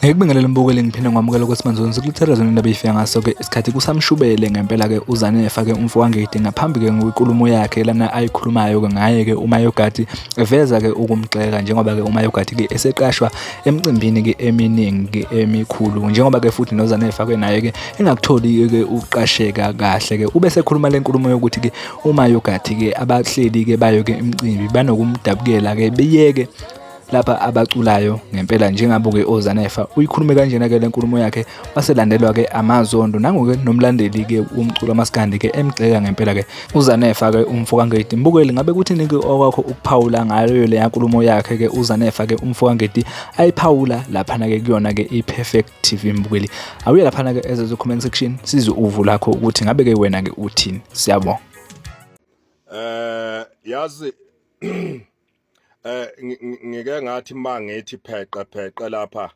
Ngikubingelela mbukeli ngiphinde ngamukela kwesimanzoni sikulithera zona indaba eyifika ngaso ke isikhathi kusamshubele ngempela ke uZanefa ke umfowangedi ngaphambi ke ngokulumo yakhe lana ayikhulumayo ke ngaye ke uMayogati eveza ke ukumgxeka njengoba ke uMayogati ke eseqashwa emcimbini ke eminingi ke emikhulu njengoba ke futhi noZanefa ke naye ke engakutholi ke uqasheka kahle ke ube sekhuluma lenkulumo yokuthi ke uMayogati ke abahleli ke bayo ke imicimbi banokumdabukela ke beyeke lapha abaculayo ngempela njengabo ke oZanefa uyikhulume kanjena ke lenkulumo yakhe waselandelwa ke amazondo nangoke nomlandeli ke umculo maskandi ke emgxeka ngempela ke uZanefa ke umfowangedi mbukeli ngabe kuthini ke okwakho ukuphawula ngayo le yankulumo yakhe ke uZanefa ke umfowangedi ayiphawula lapha na ke kuyona ke iPerfect TV mbukeli awuye lapha na ke ezo comment section sizwe uvu lakho ukuthi ngabe ke wena ke uthini siyabonga yazi ngike ngathi mangithi pheqe lapha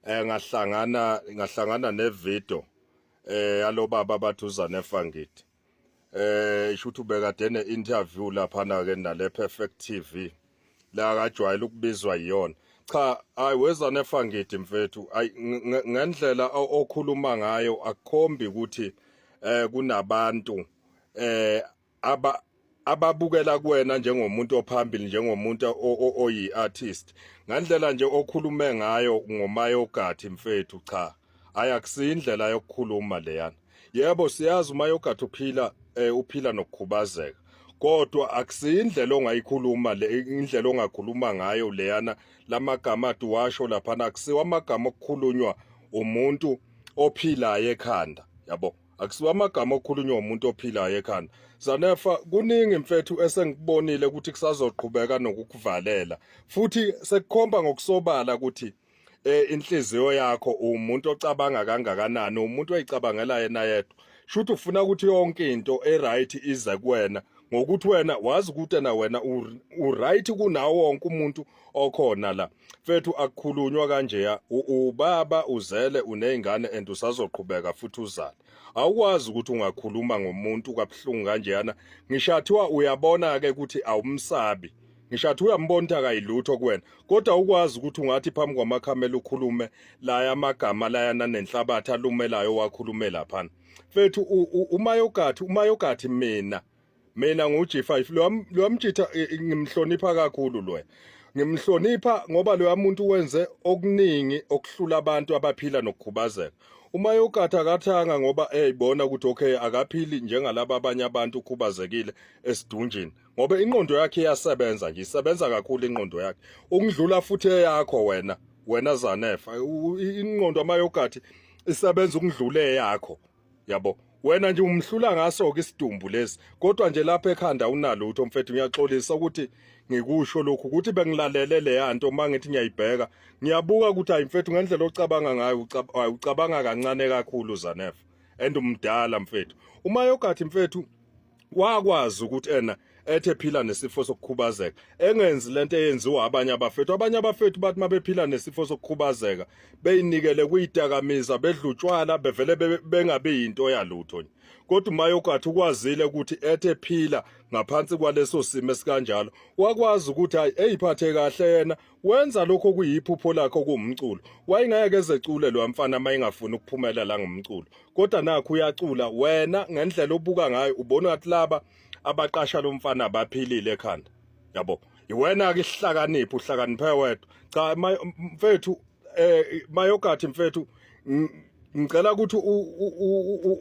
ngahlangana nevideo yalo baba bathi uZanefa ngithi isho ukuthi ubekade ne-interview lapha na ke nale Perfect TV la akajwayele ukubizwa yiyona cha hayi weZanefa ngithi mfethu ngendlela okhuluma ngayo akukhombi ukuthi kunabantu ababukela kuwena njengomuntu ophambili njengomuntu oyi-artist ngandlela nje okhulume ngayo ngoMayogati mfethu cha ayakusindlela yokukhuluma leyana yebo siyazi uMayogati uphila nokukhubazeka kodwa akusindlela ongayikhuluma le indlela ongakhuluma ngayo leyana lamagama athi washo lapha akusiwa amagama okukhulunywa umuntu ophilayo ekhanda yabo akusiwa amagama okukhulunywa umuntu ophilayo ekhanda Zanefa kuningi mfethu esengikubonile ukuthi kusazoqhubeka nokukuvalela futhi sekukhomba ngokusobala ukuthi inhliziyo yakho umuntu ocabanga kangakanani umuntu oyicabangela yena yedwa shuthi ufuna ukuthi yonke into eright ize kuwena ngokuthi wena wazi ukuthi na wena uright kunawo wonke umuntu okhona la mfethu akukhulunywa kanje ubaba uzele unezingane and usazoqhubeka futhi uzale awukwazi ukuthi ungakhuluma ngomuntu kabuhlungu kanjeyana ngishathiwa uyabona ke ukuthi awumsabi ngishathi uyambona ukuthi akayilutho kuwena kodwa ukwazi ukuthi ungathi phambi kwamakhamela ukhulume la yamagama la yana nenhlabathi alumelayo wakhulume lapha mfethu uMayogati mina ngo-G5 lo wamjitha ngimhlonipha kakhulu lo ngimhlonipha ngoba lo muntu wenze okuningi okuhlula abantu abaphila nokukhubazeka uMayogati akathanga ngoba eyibona ukuthi okay akaphili njengalabo abanye abantu ukhubazekile esidunjini ngoba ingqondo yakhe iyasebenza nje isebenza kakhulu ingqondo yakhe ukudlula futhi yakho wena Zanefa ingqondo aMayogati isebenza ukudlula yakho yabo wena nje umhlula ngaso ke isidumbu lesi kodwa nje lapha ekhanda unalutho mfethu ngiyaxolisa ukuthi ngikusho lokhu ukuthi bengilalele le yanto mangithi ngiyayibheka ngiyabuka ukuthi hayi mfethu ngendlela ocabanga ngayo ucabanga kancane kakhulu Zanefa and umdala mfethu uMayogati mfethu wakwazi ukuthi ethe phila nesifo sokukhubazeka engenzi lento eyenziwa abanye abafethu bathi mabephila nesifo sokukhubazeka beyinikele kuyidakamizwa bedlutshwala bevele bengabe into yalutho kodwa uMayogati ukwazile ukuthi ethe phila ngaphansi kwaleso simo esikanjalo wakwazi ukuthi hayi eyiphathe kahle yena wenza lokho kuyiphupho lakho kumculo wayengeke ezecule lo mfana mayengafuni ukuphumelela la ngomculo kodwa nakho uyacula wena ngendlela obuka ngayo ubona ukuthi laba abaqasha lo mfana abaphilile ekhanda yabo iwena ke isihlakaniphi uhlakaniphe wedwa cha mfethu Mayogati mfethu ngicela ukuthi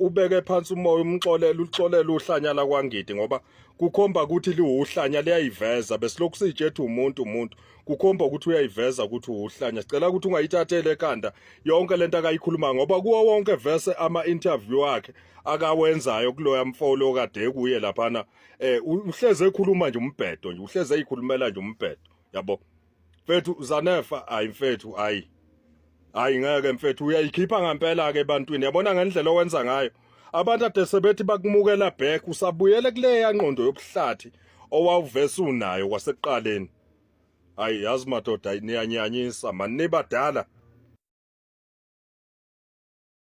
ubeke phansi umoya uxolele uhlanya kwangidi ngoba kukhomba ukuthi liwuhlanya liyayiveza besilokhu sijethe umuntu kukhomba ukuthi uyayiveza ukuthi uhlanya sicela ukuthi ungayithathele ekhanda yonke lento akayikhuluma ngoba kuwo wonke verse ama-interview akhe akawenzayo kuloya mfolo kade kuye laphana uhleze ekhuluma nje umbhedo nje uhleze eyikhulumela nje umbhedo yabo mfethu Zanefa hayi mfethu hayi ngeke mfethu uyayikhipha ngempela ke ebantwini yabona ngendlela owenza ngayo abantu ade sebethi bakumukela back usabuyele kule yangqondo yobuhlathi owawuvesa unayo kwasekuqaleni hayi yazi madoda niyanyanyisa mani nibadala